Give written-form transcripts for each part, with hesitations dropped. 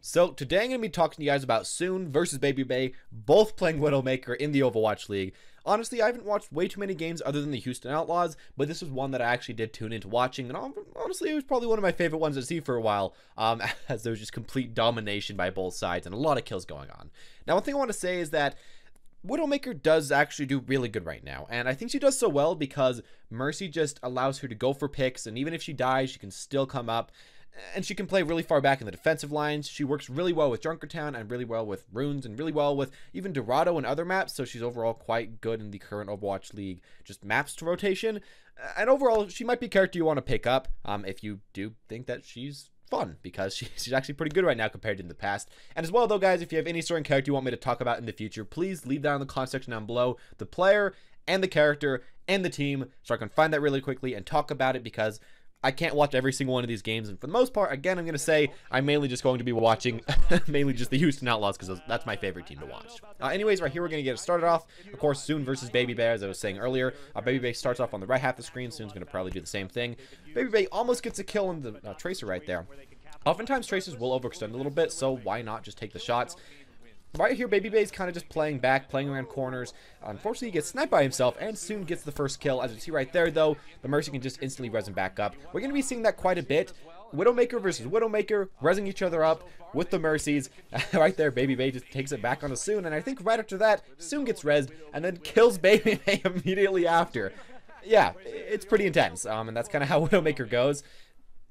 So today I'm going to be talking to you guys about Soon versus Baby Bay, both playing Widowmaker in the Overwatch League. Honestly, I haven't watched way too many games other than the Houston Outlaws, but this was one that I actually did tune into watching, and honestly, it was probably one of my favorite ones to see for a while, as there was just complete domination by both sides and a lot of kills going on. Now, one thing I want to say is that Widowmaker does actually do really good right now, and I think she does so well because Mercy just allows her to go for picks, and even if she dies, she can still come up, and she can play really far back in the defensive lines. She works really well with Junkertown and really well with Runes and really well with even Dorado and other maps, so she's overall quite good in the current Overwatch League, just maps to rotation. And overall, she might be a character you want to pick up if you do think that she's fun, because she's actually pretty good right now compared to in the past. And as well though, guys, if you have any certain character you want me to talk about in the future, please leave that in the comment section down below, the player and the character and the team, so I can find that really quickly and talk about it, because I can't watch every single one of these games, and for the most part, again, I'm going to say I'm mainly just going to be watching mainly just the Houston Outlaws, because that's my favorite team to watch. Anyways, right here, we're going to get it started off. Of course, Soon versus Baby Bay, as I was saying earlier. Baby Bay starts off on the right half of the screen. Soon's going to probably do the same thing. Baby Bay almost gets a kill on the Tracer right there. Oftentimes, Tracers will overextend a little bit, so why not just take the shots? Right here, Baby Bay's kind of just playing back, playing around corners. Unfortunately, he gets sniped by himself and soon gets the first kill. As you see right there, though, the Mercy can just instantly res him back up. We're going to be seeing that quite a bit. Widowmaker versus Widowmaker, resing each other up with the Mercies. Right there, Baby Bay just takes it back on Soon, and I think right after that, Soon gets resed and then kills Baby Bay immediately after. Yeah, it's pretty intense, and that's kind of how Widowmaker goes.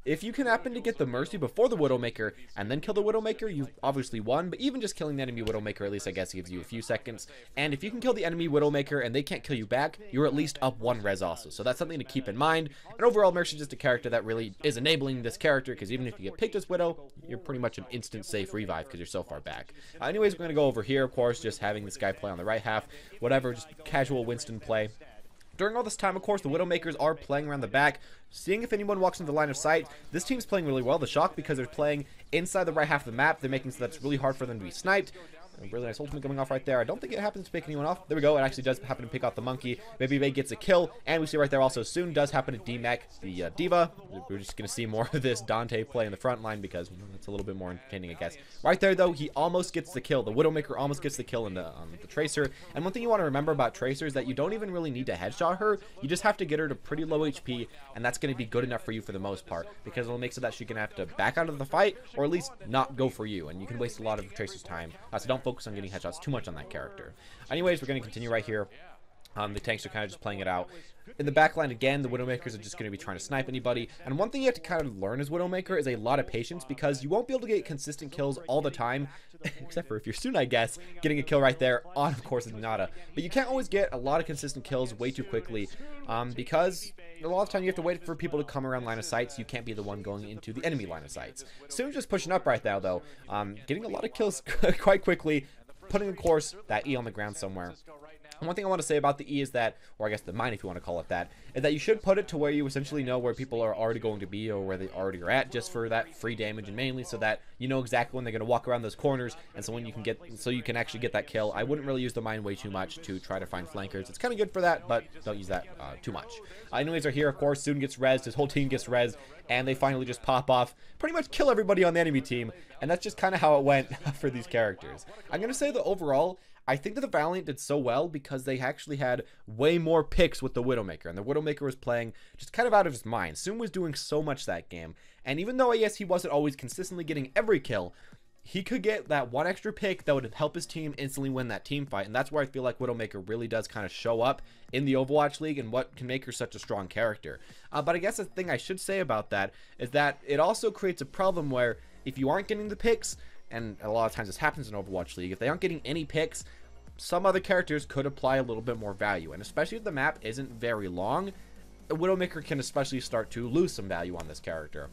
If you can happen to get the Mercy before the Widowmaker and then kill the Widowmaker, you've obviously won, but even just killing the enemy Widowmaker, at least I guess, gives you a few seconds. And if you can kill the enemy Widowmaker and they can't kill you back, you're at least up one res also. So that's something to keep in mind. And overall, Mercy is just a character that really is enabling this character, because even if you get picked as Widow, you're pretty much an instant safe revive because you're so far back. Anyways, we're going to go over here, of course, just having this guy play on the right half, whatever, just casual Winston play. During all this time, of course, the Widowmakers are playing around the back, seeing if anyone walks into the line of sight. This team's playing really well, the Shock, because they're playing inside the right half of the map. They're making so that's really hard for them to be sniped. A really nice ultimate coming off right there. I don't think it happens to pick anyone off. There we go. It actually does happen to pick off the monkey. Baby Bay gets a kill, and we see right there also Soon does happen to demech the D.Va. We're just going to see more of this Dante play in the front line, because it's a little bit more entertaining, I guess. Right there, though, he almost gets the kill. The Widowmaker almost gets the kill on the Tracer. And one thing you want to remember about Tracer is that you don't even really need to headshot her. You just have to get her to pretty low HP, and that's going to be good enough for you for the most part, because it'll make so that she can have to back out of the fight, or at least not go for you, and you can waste a lot of Tracer's time. So don't focus on getting headshots too much on that character. Anyways, we're going to continue right here. The tanks are kind of just playing it out. In the backline, again, the Widowmakers are just going to be trying to snipe anybody. And one thing you have to kind of learn as Widowmaker is a lot of patience, because you won't be able to get consistent kills all the time, except for if you're Soon, I guess, getting a kill right there on, of course, Nada. But you can't always get a lot of consistent kills way too quickly, because a lot of time you have to wait for people to come around line of sight, so you can't be the one going into the enemy line of sights. Soon's just pushing up right now, though, getting a lot of kills quite quickly, putting, of course, that E on the ground somewhere. And one thing I want to say about the E is that, or I guess the mine if you want to call it that, is that you should put it to where you essentially know where people are already going to be, or where they already are at, just for that free damage, and mainly so that you know exactly when they're going to walk around those corners, and so when you can get, so you can actually get that kill. I wouldn't really use the mine way too much to try to find flankers. It's kind of good for that, but don't use that too much. Anyways, right here, of course, Soon gets rezzed, his whole team gets rezzed, and they finally just pop off, pretty much kill everybody on the enemy team, and that's just kind of how it went for these characters. I'm going to say that overall, I think that the Valiant did so well because they actually had way more picks with the Widowmaker, and the Widowmaker was playing just kind of out of his mind. Soon was doing so much that game, and even though, yes, he wasn't always consistently getting every kill, he could get that one extra pick that would help his team instantly win that team fight, and that's where I feel like Widowmaker really does kind of show up in the Overwatch League and what can make her such a strong character. But I guess the thing I should say about that is that it also creates a problem where if you aren't getting the picks, and a lot of times this happens in Overwatch League, if they aren't getting any picks, some other characters could apply a little bit more value, and especially if the map isn't very long, a Widowmaker can especially start to lose some value on this character,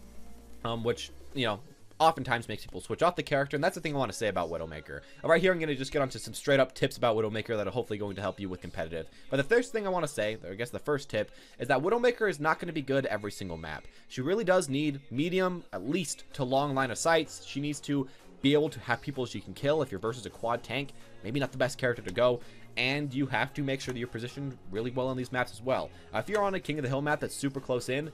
which, you know, oftentimes makes people switch off the character, and that's the thing I want to say about Widowmaker. Right here, I'm going to just get onto some straight up tips about Widowmaker that are hopefully going to help you with competitive. But the first thing I want to say, or I guess the first tip, is that Widowmaker is not going to be good every single map. She really does need medium, at least, to long line of sights. She needs to be able to have people she can kill. If you're versus a quad tank, maybe not the best character to go, and you have to make sure that you're positioned really well on these maps as well. If you're on a King of the Hill map that's super close in,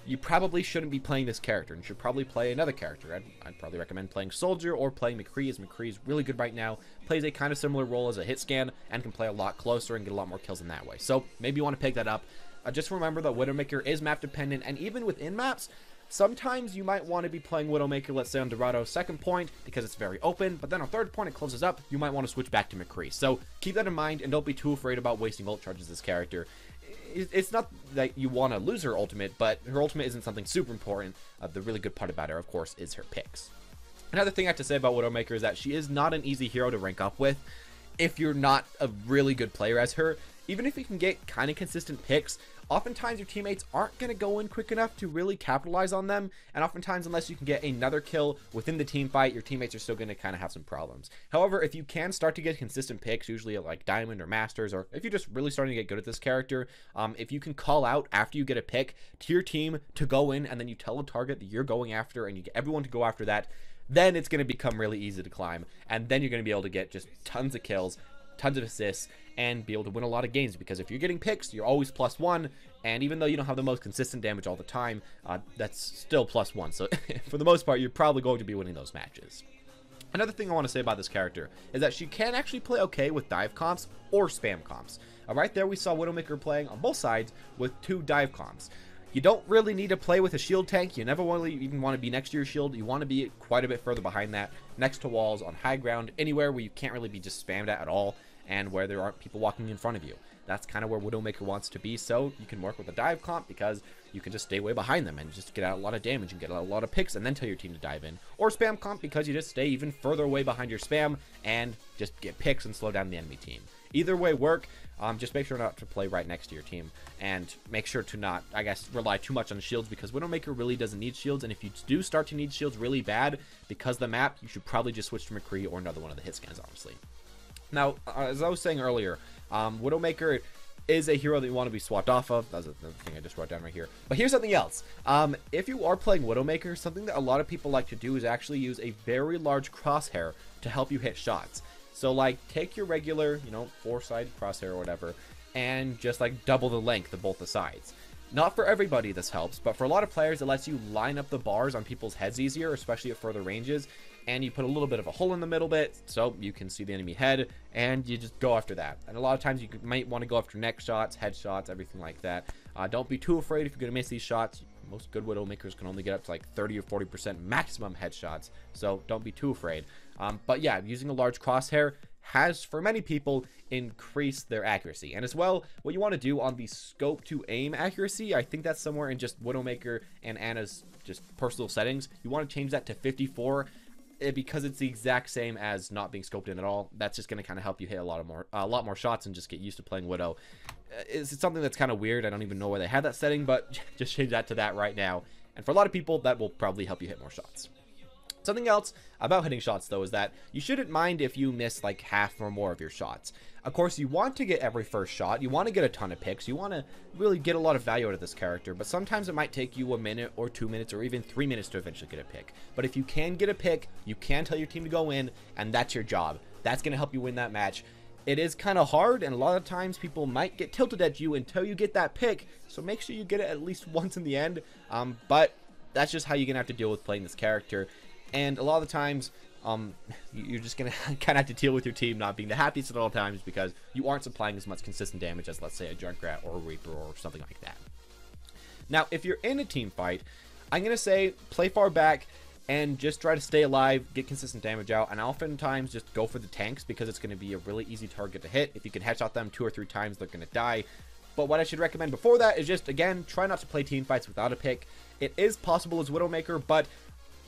you probably shouldn't be playing this character and should probably play another character. I'd probably recommend playing Soldier or playing McCree, as McCree is really good right now, plays a kind of similar role as a hit scan, and can play a lot closer and get a lot more kills in that way. So maybe you want to pick that up. Just remember that Widowmaker is map dependent, and even within maps, sometimes you might want to be playing Widowmaker, let's say on Dorado's second point, because it's very open, but then on third point it closes up, you might want to switch back to McCree. So keep that in mind, and don't be too afraid about wasting ult charges this character. It's not that you want to lose her ultimate, but her ultimate isn't something super important. The really good part about her, of course, is her picks. Another thing I have to say about Widowmaker is that she is not an easy hero to rank up with if you're not a really good player as her. Even if you can get kind of consistent picks, oftentimes your teammates aren't going to go in quick enough to really capitalize on them, and oftentimes unless you can get another kill within the team fight, your teammates are still going to kind of have some problems. However, if you can start to get consistent picks, usually at like Diamond or Masters, or if you're just really starting to get good at this character, if you can call out after you get a pick to your team to go in, and then you tell a target that you're going after, and you get everyone to go after that, then it's going to become really easy to climb, and then you're going to be able to get just tons of kills, tons of assists, and be able to win a lot of games, because if you're getting picks, you're always +1, and even though you don't have the most consistent damage all the time, that's still +1, so for the most part, you're probably going to be winning those matches. Another thing I want to say about this character is that she can actually play okay with dive comps or spam comps. Right there we saw Widowmaker playing on both sides with 2 dive comps. You don't really need to play with a shield tank. You never really even want to be next to your shield. You want to be quite a bit further behind that, next to walls, on high ground, anywhere where you can't really be just spammed at all, and where there aren't people walking in front of you. That's kind of where Widowmaker wants to be, so you can work with a dive comp because you can just stay way behind them and just get out a lot of damage and get a lot of picks and then tell your team to dive in. Or spam comp because you just stay even further away behind your spam and just get picks and slow down the enemy team. Either way work, just make sure not to play right next to your team, and make sure to not, I guess, rely too much on shields, because Widowmaker really doesn't need shields, and if you do start to need shields really bad because of the map, you should probably just switch to McCree or another one of the hit scans, honestly. Now, as I was saying earlier, Widowmaker is a hero that you want to be swapped off of. That's the thing I just wrote down right here. But here's something else. If you are playing Widowmaker, something that a lot of people like to do is actually use a very large crosshair to help you hit shots. So, like, take your regular, 4-sided crosshair or whatever, and just, like, double the length of both the sides. Not for everybody this helps, but for a lot of players, it lets you line up the bars on people's heads easier, especially at further ranges, and you put a little bit of a hole in the middle bit, so you can see the enemy head, and you just go after that. And a lot of times you might want to go after neck shots, head shots, everything like that. Don't be too afraid if you're going to miss these shots. Most good Widowmakers can only get up to like 30 or 40% maximum headshots, so don't be too afraid. But yeah, using a large crosshair has, for many people, increased their accuracy. And as well, what you want to do on the scope to aim accuracy, I think that's somewhere in just Widowmaker and Anna's just personal settings. You want to change that to 54, because it's the exact same as not being scoped in at all. That's just going to kind of help you hit a lot more shots and just get used to playing Widow. It's something that's kind of weird. I don't even know where they had that setting, but just change that to that right now. And for a lot of people, that will probably help you hit more shots. Something else about hitting shots, though, is that you shouldn't mind if you miss like half or more of your shots. Of course, you want to get every first shot. You want to get a ton of picks. You want to really get a lot of value out of this character, but sometimes it might take you a minute or 2 minutes or even 3 minutes to eventually get a pick. But if you can get a pick, you can tell your team to go in, and that's your job. That's going to help you win that match. It is kind of hard, and a lot of times people might get tilted at you until you get that pick, so make sure you get it at least once in the end. But that's just how you're going to have to deal with playing this character. And a lot of the times, you're just going to kind of have to deal with your team not being the happiest at all times because you aren't supplying as much consistent damage as, let's say, a Junkrat or a Reaper or something like that. Now, if you're in a team fight, I'm going to say play far back and just try to stay alive, get consistent damage out, and oftentimes just go for the tanks because it's going to be a really easy target to hit. If you can headshot them 2 or 3 times, they're going to die. But what I should recommend before that is just, again, try not to play team fights without a pick. It is possible as Widowmaker, but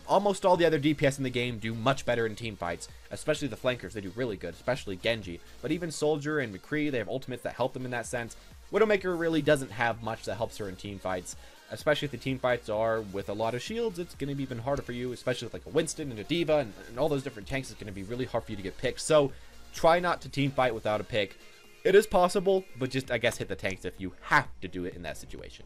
almost all the other DPS in the game do much better in team fights, especially the flankers. They do really good, especially Genji. But even Soldier and McCree, they have ultimates that help them in that sense. Widowmaker really doesn't have much that helps her in team fights, especially if the team fights are with a lot of shields. It's going to be even harder for you, especially with like a Winston and a Diva and all those different tanks. It's going to be really hard for you to get picks. So try not to team fight without a pick. It is possible, but just, I guess, hit the tanks if you have to do it in that situation.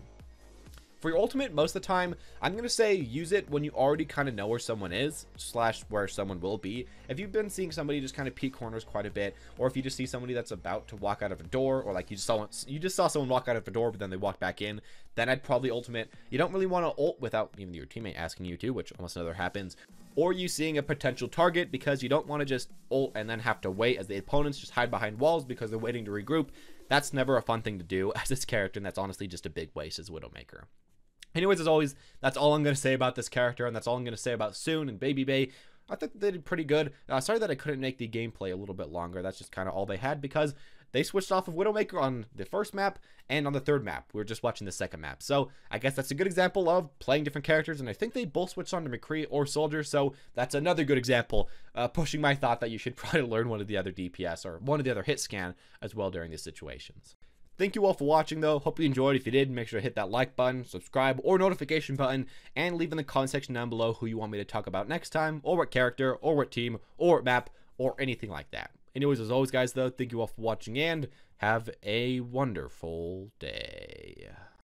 For your ultimate, most of the time, I'm going to say use it when you already kind of know where someone is, / where someone will be. If you've been seeing somebody just kind of peek corners quite a bit, or if you just see somebody that's about to walk out of a door, or like you just saw someone walk out of a door, but then they walked back in, then I'd probably ultimate. You don't really want to ult without even your teammate asking you to, which almost never happens. Or you seeing a potential target, because you don't want to just ult and then have to wait as the opponents just hide behind walls because they're waiting to regroup. That's never a fun thing to do as this character, and that's honestly just a big waste as Widowmaker. Anyways, as always, that's all I'm going to say about this character, and that's all I'm going to say about Soon and Baby Bay. I think they did pretty good. Sorry that I couldn't make the gameplay a little bit longer. That's just kind of all they had, because they switched off of Widowmaker on the first map and on the third map. We were just watching the second map. So I guess that's a good example of playing different characters, and I think they both switched on to McCree or Soldier, so that's another good example, pushing my thought that you should probably learn one of the other DPS or one of the other hit scan as well during these situations. Thank you all for watching, though. Hope you enjoyed. If you did, make sure to hit that like button, subscribe, or notification button, and leave in the comment section down below who you want me to talk about next time, or what character, or what team, or what map, or anything like that. Anyways, as always, guys, though, thank you all for watching, and have a wonderful day.